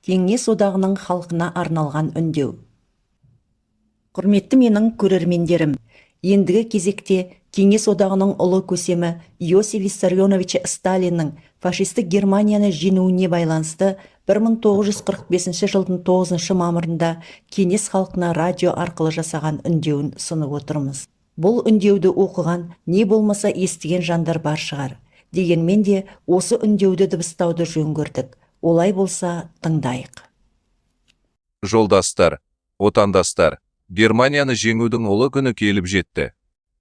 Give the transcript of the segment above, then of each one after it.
Кеңес одағының халқына арналған үндеу. Құрметті менің көрермендерім, ендігі кезекте Кеңес одағының ұлы көсемі Иосиф Виссарионович Сталиннің фашистік Германияны жеңуіне байланысты 1945 жылдың 9 мамырында кеңес халқына радио арқылы жасаған үндеуін ұсынып отырмыз. Бұл үндеуді оқыған, не болмаса естіген жандар бар шығар. Дегенмен де осы үндеуді дыбыстауды жөн көрдік. Олай болса, тыңдайық. Жолдастар, отандастар, Германияны жеңудің ұлы күні келіп жетті.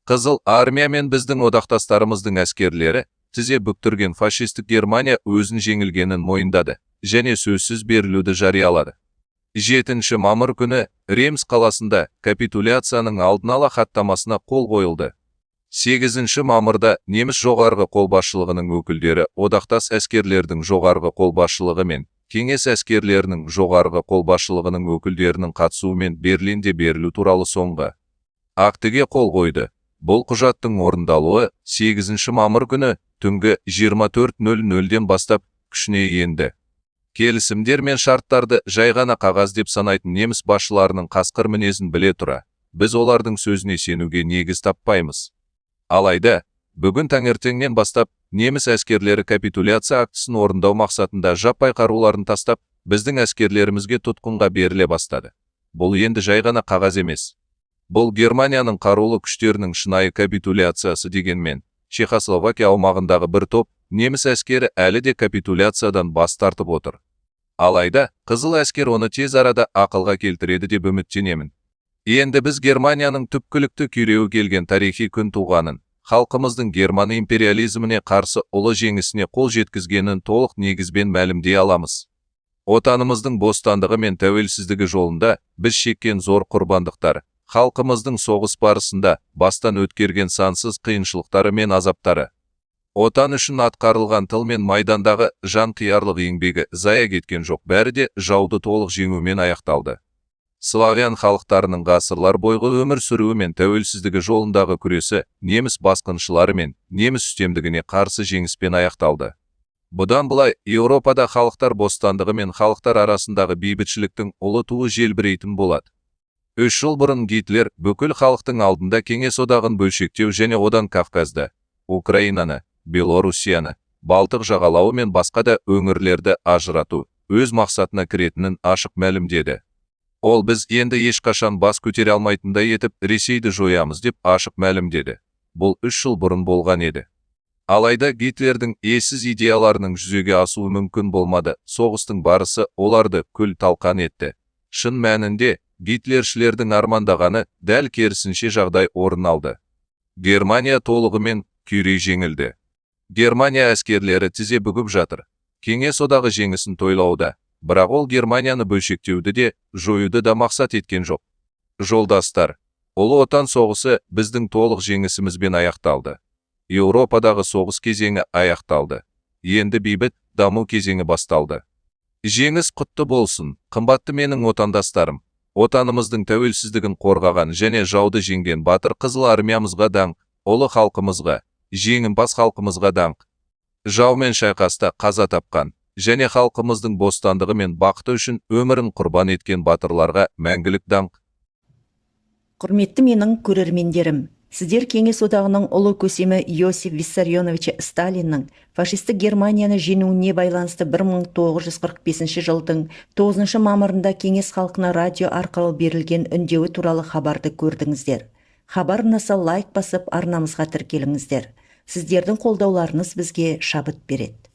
Қызыл армия мен біздің одақтастарымыздың әскерлері тізе бүктірген фашистік Германия өзін жеңілгенін мойындады және сөзсіз берілуді жариялады. 7 мамыр күні Ремс қаласында капитуляцияның алдын ала хаттамасына қол қойылды. 8 мамырда неміс жоғарғы қолбасшылығының өкілдері одақтас әскерлердің жоғарғы қолбасшылығы мен кеңес әскерлерінің жоғарғы қолбасшылығының өкілдерінің қатысуымен Берлинде берілу туралы соңғы актіге қол қойды. Бұл құжаттың орындалуы 8 мамыр күні түнгі 24:00-ден бастап күшіне енді. Келісімдер мен шарттарды жай ғана қағаз деп санайтын неміс басшыларының қасқыр мінезін біле тұра, біз олардың сөзіне сенуге негіз таппаймыз. Алайда, бүгін таңертеңнен бастап, неміс әскерлері капитуляция актісін орындау мақсатында жаппай қаруларын тастап, біздің әскерлерімізге тұтқынға беріле бастады. Бұл енді жай ғана қағаз емес. Бұл Германияның қарулы күштерінің шынайы капитуляциясы дегенмен, Чехословакия аумағындағы бір топ неміс әскері әлі де капитуляциядан бас тартып отыр. Алайда, қызыл әскер оны тез арада ақылға келтіреді деп үміттенемін. Енді біз Германияның түпкілікті күйреуі келген тарихи күн туғанын, халқымыздың герман империализміне қарсы ұлы жеңісіне қол жеткізгенін толық негізбен мәлімдей аламыз. Отанымыздың бостандығы мен тәуелсіздігі жолында біз шеккен зор құрбандықтар, халқымыздың соғыс барысында бастан өткерген сансыз қиыншылықтары мен азаптары, отан үшін атқарылған тыл мен майдандағы жан қиярлық еңбегі зая кеткен жоқ, бәрі де жауды толық жеңумен аяқталды. Славян халықтарының ғасырлар бойғы өмір сүруі мен тәуелсіздігі жолындағы күресі неміс басқыншылары мен неміс үстемдігіне қарсы жеңіспен аяқталды. Бұдан былай, Еуропада халықтар бостандығы мен халықтар арасындағы бейбітшіліктің ұлы туы желбірейтін болады. 3 жыл бұрын Гитлер бүкіл халықтың алдында кеңес одағын бөлшектеу және одан Кавказды, Украинаны, Белоруссияны, Балтық жағалауы мен басқа да өңірлерді ажырату өз мақсатына кіретінін ашық мәлімдеді. Ол біз енді ешқашан бас көтере алмайтындай етіп Ресейді жоямыз деп ашық мәлімдеді. Бұл 3 жыл бұрын болған еді. Алайда Гитлердің ессіз идеяларының жүзеге асуы мүмкін болмады. Соғыстың барысы оларды күл талқан етті. Шын мәнінде Гитлершілердің армандағаны дәл керісінше жағдай орын алды. Германия толығымен күйрей жеңілді. Германия әскерлері тізе бүгіп жатыр. Кеңес одағы жеңісін тойлауда. Бірақ ол Германияны бөлшектеуді де, жоюды да мақсат еткен жоқ. Жолдастар, ұлы отан соғысы біздің толық жеңісімізбен аяқталды. Еуропадағы соғыс кезеңі аяқталды. Енді бейбіт даму кезеңі басталды. Жеңіс құтты болсын, қымбатты менің отандастарым. Отанымыздың тәуелсіздігін қорғаған және жауды жеңген батыр қызыл армиямызға даңқ, ұлы халқымызға, жеңімпаз халқымызға даңқ. Жаумен шайқаста қаза тапқан және халқымыздың бостандығы мен бақыты үшін өмірін құрбан еткен батырларға мәңгілік даңқ. Құрметті менің көрермендерім, сіздер Кеңес одағының ұлы көсемі Иосиф Виссарионович Сталиннің фашистік Германияны жеңуіне байланысты 1945 жылдың 9 мамырында кеңес халқына радио арқылы берілген үндеуі туралы хабарды көрдіңіздер. Хабар ұнаса лайк басып арнамызға тіркеліңіздер. Сіздердің қолдауларыңыз бізге шабыт береді.